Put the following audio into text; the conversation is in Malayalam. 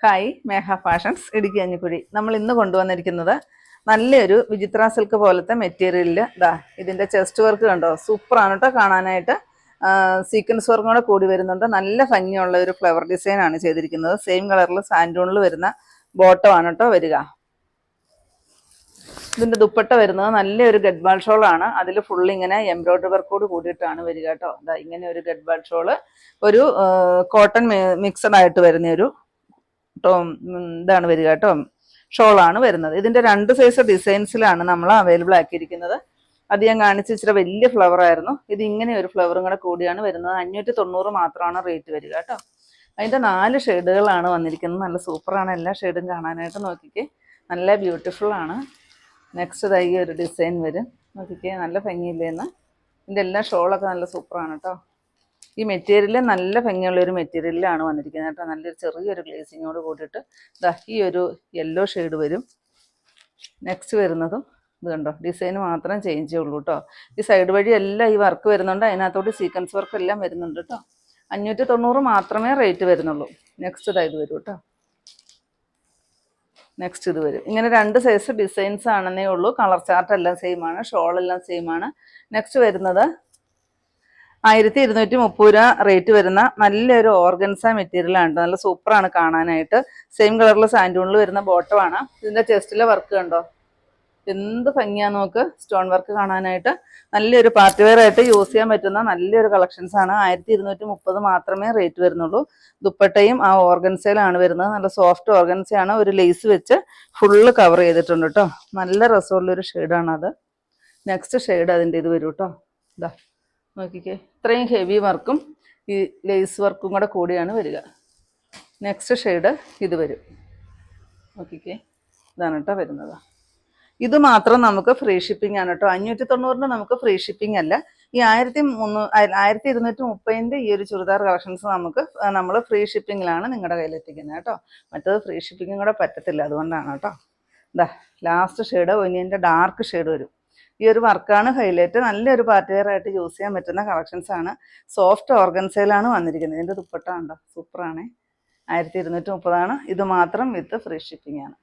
ഹായ്, മേഘ ഫാഷൻസ് ഇടുക്കി അഞ്ഞിക്കുഴി. നമ്മൾ ഇന്ന് കൊണ്ടുവന്നിരിക്കുന്നത് നല്ലൊരു വിചിത്ര സിൽക്ക് പോലത്തെ മെറ്റീരിയലിൽ ഇതിൻ്റെ ചെസ്റ്റ് വർക്ക് കണ്ടോ, സൂപ്പറാണ് കേട്ടോ കാണാനായിട്ട്. സീക്വൻസ് വർക്കും കൂടെ കൂടി വരുന്നുണ്ട്. നല്ല ഭംഗിയുള്ള ഒരു ഫ്ലവർ ഡിസൈൻ ആണ് ചെയ്തിരിക്കുന്നത്. സെയിം കളറിൽ സാൻഡൂണിൽ വരുന്ന ബോട്ടമാണ് കേട്ടോ വരിക. ഇതിൻ്റെ ദുപ്പട്ട വരുന്നത് നല്ലൊരു ഗഡ്വാൾ ഷോളാണ്. അതിൽ ഫുൾ ഇങ്ങനെ എംബ്രോയ്ഡറി വർക്കോട് കൂടിയിട്ടാണ് വരിക കേട്ടോ. ഇങ്ങനെ ഒരു ഗഡ്വാൾ ഷോള്, ഒരു കോട്ടൺ മിക്സഡ് ആയിട്ട് വരുന്ന ഒരു ഇതാണ് വരിക കേട്ടോ, ഷോളാണ് വരുന്നത്. ഇതിൻ്റെ 2 സൈസ് ഡിസൈൻസിലാണ് നമ്മൾ അവൈലബിൾ ആക്കിയിരിക്കുന്നത്. അത് ഞാൻ കാണിച്ച് ഇച്ചിരി വലിയ ഫ്ലവർ ആയിരുന്നു. ഇത് ഇങ്ങനെ ഒരു ഫ്ലവറും കൂടെ കൂടിയാണ് വരുന്നത്. 590 മാത്രമാണ് റേറ്റ് വരിക കേട്ടോ. അതിൻ്റെ 4 ഷെയ്ഡുകളാണ് വന്നിരിക്കുന്നത്. നല്ല സൂപ്പറാണ്, എല്ലാ ഷെയ്ഡും കാണാനായിട്ട്. നോക്കിക്കേ, നല്ല ബ്യൂട്ടിഫുൾ ആണ്. നെക്സ്റ്റ് ഈ ഒരു ഡിസൈൻ വരും. നോക്കിക്കേ, നല്ല ഭംഗിയില്ലേന്ന്. ഇതിൻ്റെ എല്ലാ ഷോളൊക്കെ നല്ല സൂപ്പറാണ് കേട്ടോ. ഈ മെറ്റീരിയൽ നല്ല ഭംഗിയുള്ള ഒരു മെറ്റീരിയലിലാണ് വന്നിരിക്കുന്നത് കേട്ടോ. നല്ലൊരു ചെറിയൊരു ഗ്ലേസിങ്ങോട് കൂടിയിട്ട് ഈ ഒരു യെല്ലോ ഷെയ്ഡ് വരും. നെക്സ്റ്റ് വരുന്നതും ഇത് കണ്ടോ, ഡിസൈൻ മാത്രം ചേഞ്ച് ചെയ്യുള്ളൂ കേട്ടോ. ഈ സൈഡ് വഴി എല്ലാം ഈ വർക്ക് വരുന്നുണ്ട്. അതിനകത്തോട്ട് സീക്വൻസ് വർക്ക് എല്ലാം വരുന്നുണ്ട് കേട്ടോ. 590 മാത്രമേ റേറ്റ് വരുന്നുള്ളൂ. നെക്സ്റ്റ് ഇത് വരും കേട്ടോ. നെക്സ്റ്റ് ഇത് വരും. ഇങ്ങനെ 2 സൈസ് ഡിസൈൻസ് ആണെന്നേ ഉള്ളൂ. കളർ ചാർട്ട് എല്ലാം സെയിം ആണ്, ഷോൾ എല്ലാം സെയിം ആണ്. നെക്സ്റ്റ് വരുന്നത് 1230 രൂപ റേറ്റ് വരുന്ന നല്ലൊരു ഓർഗൻസ മെറ്റീരിയലാണ്. നല്ല സൂപ്പറാണ് കാണാനായിട്ട്. സെയിം കളറിൽ സാൻഡൂണിൽ വരുന്ന ബോട്ടമാണ്. ഇതിൻ്റെ ചെസ്റ്റിലെ വർക്ക് കണ്ടോ, എന്ത് ഭംഗിയാന്ന് നോക്ക്. സ്റ്റോൺ വർക്ക് കാണാനായിട്ട് നല്ലൊരു പാർട്ടി വെയർ ആയിട്ട് യൂസ് ചെയ്യാൻ പറ്റുന്ന നല്ലൊരു കളക്ഷൻസ് ആണ്. 1230 മാത്രമേ റേറ്റ് വരുന്നുള്ളൂ. ദുപ്പട്ടയും ആ ഓർഗൻസയിലാണ് വരുന്നത്. നല്ല സോഫ്റ്റ് ഓർഗൻസയാണ്. ഒരു ലേസ് വെച്ച് ഫുള്ള് കവർ ചെയ്തിട്ടുണ്ട് കേട്ടോ. നല്ല രസമുള്ളൊരു ഷെയ്ഡാണ് അത്. നെക്സ്റ്റ് ഷെയ്ഡ് അതിൻ്റെ ഇത് വരും കേട്ടോ. നോക്കിക്കേ, ഇത്രയും ഹെവി വർക്കും ഈ ലേസ് വർക്കും കൂടെ കൂടിയാണ് വരിക. നെക്സ്റ്റ് ഷെയ്ഡ് ഇത് വരും. നോക്കിക്കേ, ഇതാണ് കേട്ടോ വരുന്നത്. ഇത് മാത്രം നമുക്ക് ഫ്രീ ഷിപ്പിംഗ് ആണ് കേട്ടോ. 590 നമുക്ക് ഫ്രീ ഷിപ്പിംഗ് അല്ല. ഈ 1230 ഈ ഒരു ചുരിദാർ കളക്ഷൻസ് നമ്മൾ ഫ്രീ ഷിപ്പിങ്ങിലാണ് നിങ്ങളുടെ കയ്യിലെത്തിക്കുന്നത് കേട്ടോ. മറ്റത് ഫ്രീ ഷിപ്പിങ്ങും കൂടെ പറ്റത്തില്ല, അതുകൊണ്ടാണ് കേട്ടോ. ലാസ്റ്റ് ഷെയ്ഡ് ഒനിയൻ്റെ ഡാർക്ക് ഷെയ്ഡ് വരും. ഈ ഒരു വർക്കാണ് ഹൈലൈറ്റ്. നല്ലൊരു പാർട്ടി വെയർ ആയിട്ട് യൂസ് ചെയ്യാൻ പറ്റുന്ന കളക്ഷൻസ് ആണ്. സോഫ്റ്റ് ഓർഗൻസയിലാണ് വന്നിരിക്കുന്നത്. ഇതിൻ്റെ ദുപ്പട്ട ഉണ്ടോ, സൂപ്പറാണ്. 1230 ആണ്. ഇത് മാത്രം വിത്ത് ഫ്രീ ഷിപ്പിംഗ് ആണ്.